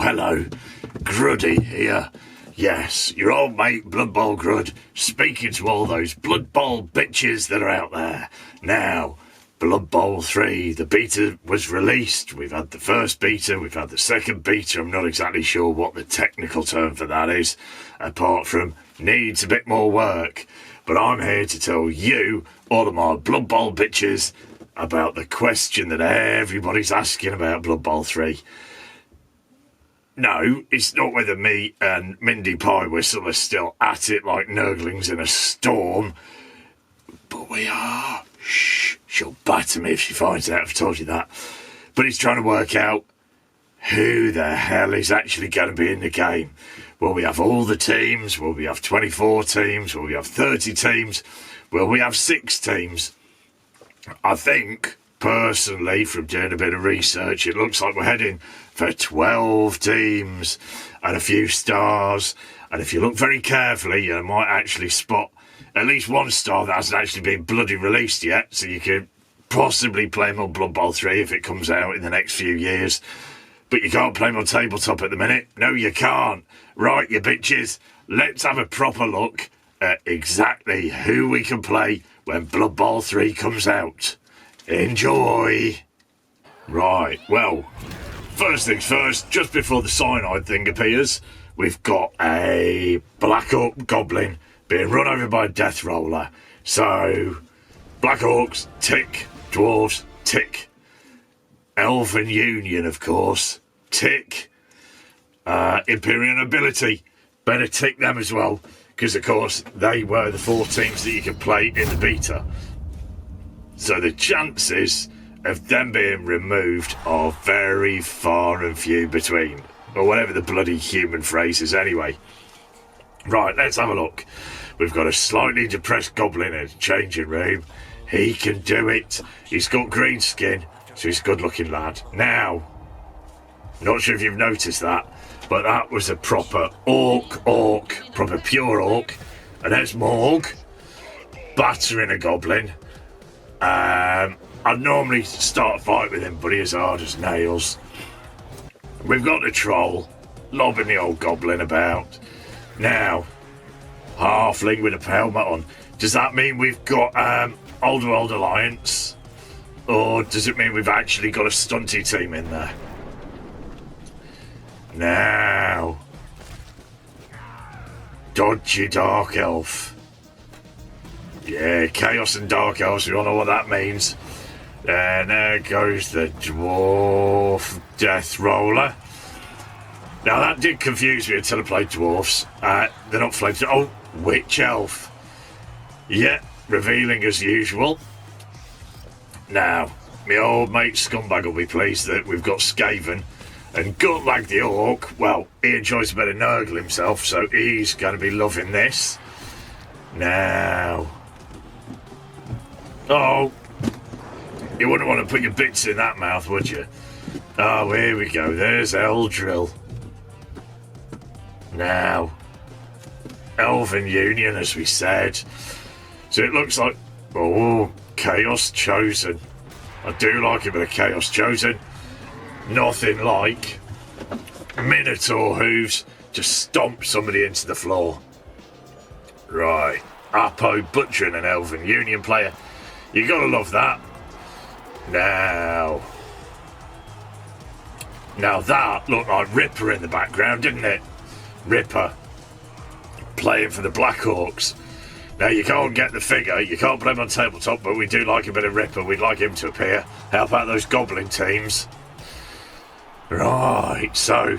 hello. Gruddy here. Yes, your old mate Blood Bowl Grud, speaking to all those Blood Bowl bitches that are out there. Now, Blood Bowl 3, the beta was released. We've had the first beta, we've had the second beta. I'm not exactly sure what the technical term for that is, apart from needs a bit more work. But I'm here to tell you, all of my Blood Bowl bitches, about the question that everybody's asking about Blood Bowl 3. No, it's not whether me and Mindy Pie Whistle are still at it like nurglings in a storm. But we are. Shh, she'll batter me if she finds out I've told you that. But it's trying to work out who the hell is actually going to be in the game. Will we have all the teams? Will we have 24 teams? Will we have 30 teams? Will we have 6 teams? I think, personally, from doing a bit of research, it looks like we're heading for 12 teams and a few stars. And if you look very carefully, you might actually spot at least one star that hasn't actually been bloody released yet. So you could possibly play them on Blood Bowl 3 if it comes out in the next few years. But you can't play them on tabletop at the minute. No, you can't. Right, you bitches, let's have a proper look at exactly who we can play when Blood Bowl 3 comes out. Enjoy! Right, well, first things first, just before the cyanide thing appears, we've got a Black Orc Goblin being run over by a Death Roller. So, Black Orcs, tick. Dwarves, tick. Elven Union, of course, tick. Imperial Nobility, better tick them as well, because of course they were the 4 teams that you could play in the beta. So the chances of them being removed are very far and few between, or whatever the bloody human phrase is anyway. Right, let's have a look. We've got a slightly depressed goblin in a changing room. He can do it. He's got green skin, so he's a good looking lad. Now, not sure if you've noticed that, but that was a proper orc, proper pure orc. And there's Morg, battering a goblin. I'd normally start a fight with him, but he's hard as nails. We've got the troll, lobbing the old goblin about. Now, halfling with a helmet on. Does that mean we've got Old World Alliance? Or does it mean we've actually got a stunty team in there? Now, dodgy Dark Elf. Yeah, Chaos and Dark Elves, we all know what that means. And there goes the Dwarf Death Roller. Now that did confuse me until I played Dwarfs. They're not flames. Oh, Witch Elf. Yeah, revealing as usual. Now, my old mate Scumbag will be pleased that we've got Skaven. And Gutlag the Orc, well, he enjoys a bit of Nurgle himself, so he's going to be loving this. Now. Oh. You wouldn't want to put your bits in that mouth, would you? Oh, here we go. There's Eldril. Now. Elven Union, as we said. So it looks like... Oh, Chaos Chosen. I do like a bit of Chaos Chosen. Nothing like Minotaur hooves to stomp somebody into the floor. Right. Apo butchering an Elven Union player. You gotta love that. Now that looked like Ripper in the background, didn't it? Ripper playing for the Black Orcs. Now you can't get the figure, you can't play him on tabletop, but we do like a bit of Ripper. We'd like him to appear, help out those goblin teams. Right, so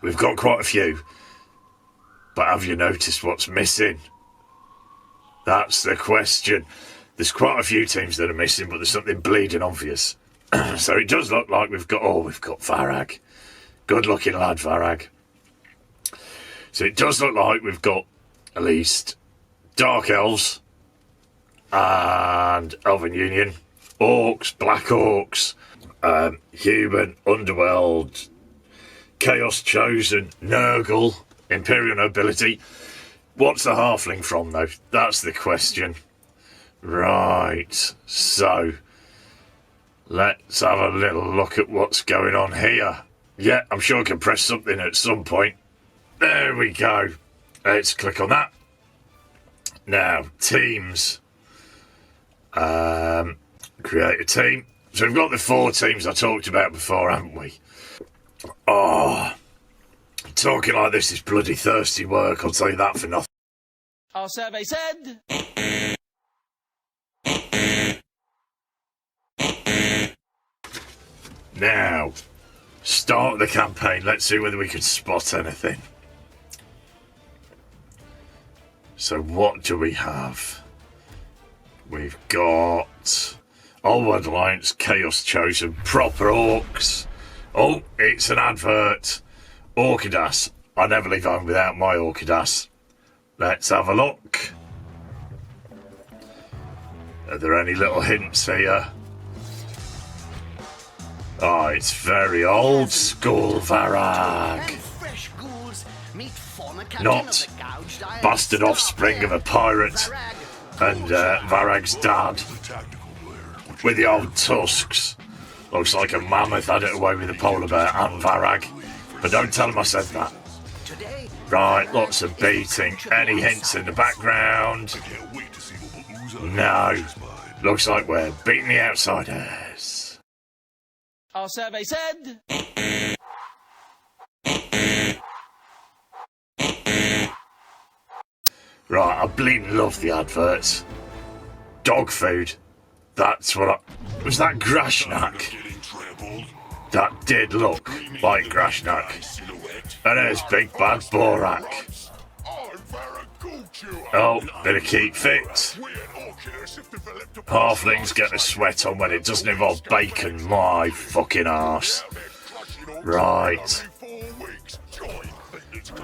we've got quite a few, but have you noticed what's missing? That's the question. There's quite a few teams that are missing, but there's something bleeding obvious. So it does look like we've got Varag. Good looking lad, Varag. So it does look like we've got at least Dark Elves and Elven Union, Orcs, Black Orcs, Human, Underworld, Chaos Chosen, Nurgle, Imperial Nobility. What's the halfling from, though? That's the question. Right, so let's have a little look at what's going on here. Yeah, I'm sure I can press something at some point. There we go. Let's click on that. Now, teams. Create a team. So we've got the 4 teams I talked about before, haven't we? Oh, talking like this is bloody thirsty work, I'll tell you that for nothing. Our survey said... Now, start the campaign. Let's see whether we can spot anything. So what do we have? We've got Old World Alliance, Chaos Chosen, Proper Orcs. Oh, it's an advert. Orcidas. I never leave home without my Orcidas. Let's have a look. Are there any little hints here? Oh, it's very old school Varag. Not bastard offspring of a pirate and Varag's dad. With the old tusks. Looks like a mammoth had it away with a polar bear and Varag. But don't tell him I said that. Right, lots of beating. Any hints in the background? No. Looks like we're beating the outsiders. Our survey said... Right, I bleeding love the adverts. Dog food. That's what I... Was that Grashnak? That did look like Grashnak. And there's Big Bad Borak. Oh, bit of keep fit. Halflings get a sweat on when it doesn't involve bacon, my fucking arse. Right.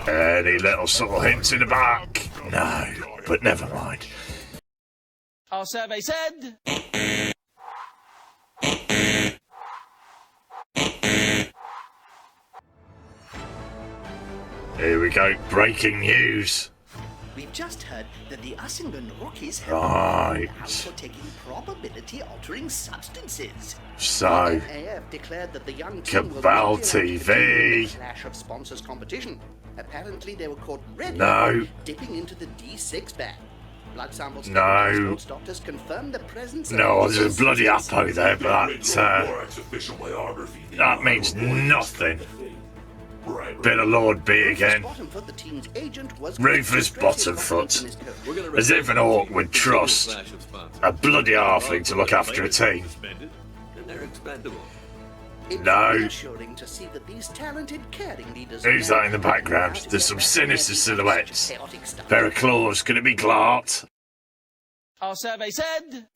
Any little subtle hints in the back? No, but never mind. Our survey said... Here we go, breaking news. We've just heard that the Usingen rookies have Right. for taking probability-altering substances. So, AF declared that the young team Cabal will TV. Clash of sponsors competition. Apparently, they were caught red No. dipping into the D6 bag. Blood samples No. sports doctors confirmed the presence of No, there's a bloody apo there, but that means nothing. Bit of Lord B again. Bottomfoot, the team's agent, was Rufus Bottomfoot. As if an orc would trust a bloody halfling to look after a team. No. Reassuring to see that these talented, caring leaders Who's that in the background? There's some sinister silhouettes. Pair of claws. Could it be Glart? Our survey said...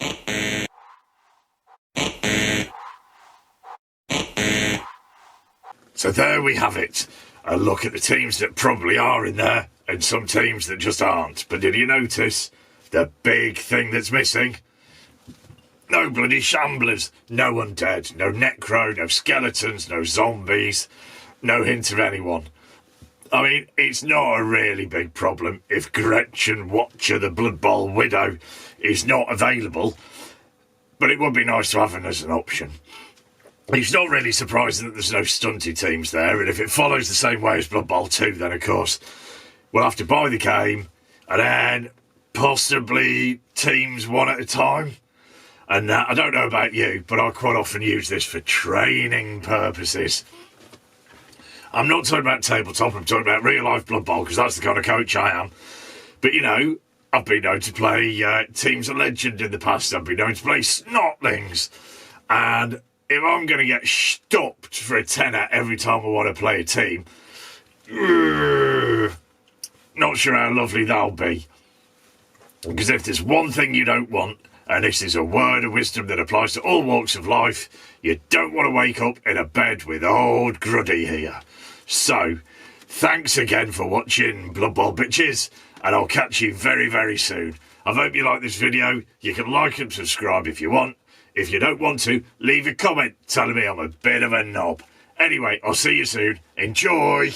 So there we have it. A look at the teams that probably are in there and some teams that just aren't. But did you notice the big thing that's missing? No bloody shamblers, no undead, no necro, no skeletons, no zombies, no hint of anyone. I mean, it's not a really big problem if Gretchen Watcher, the Blood Bowl Widow, is not available, but it would be nice to have him as an option. It's not really surprising that there's no stunty teams there, and if it follows the same way as Blood Bowl 2, then of course we'll have to buy the game, and then possibly teams one at a time. And I don't know about you, but I quite often use this for training purposes. I'm not talking about tabletop, I'm talking about real life Blood Bowl, because that's the kind of coach I am. But you know, I've been known to play Teams of Legend in the past, I've been known to play Snotlings, and if I'm going to get stopped for a tenner every time I want to play a team, not sure how lovely that'll be. Because if there's one thing you don't want, and this is a word of wisdom that applies to all walks of life, you don't want to wake up in a bed with old Gruddy here. So, thanks again for watching Blood Bowl bitches, and I'll catch you very, very soon. I hope you like this video. You can like and subscribe if you want. If you don't want to, leave a comment telling me I'm a bit of a knob. Anyway, I'll see you soon. Enjoy!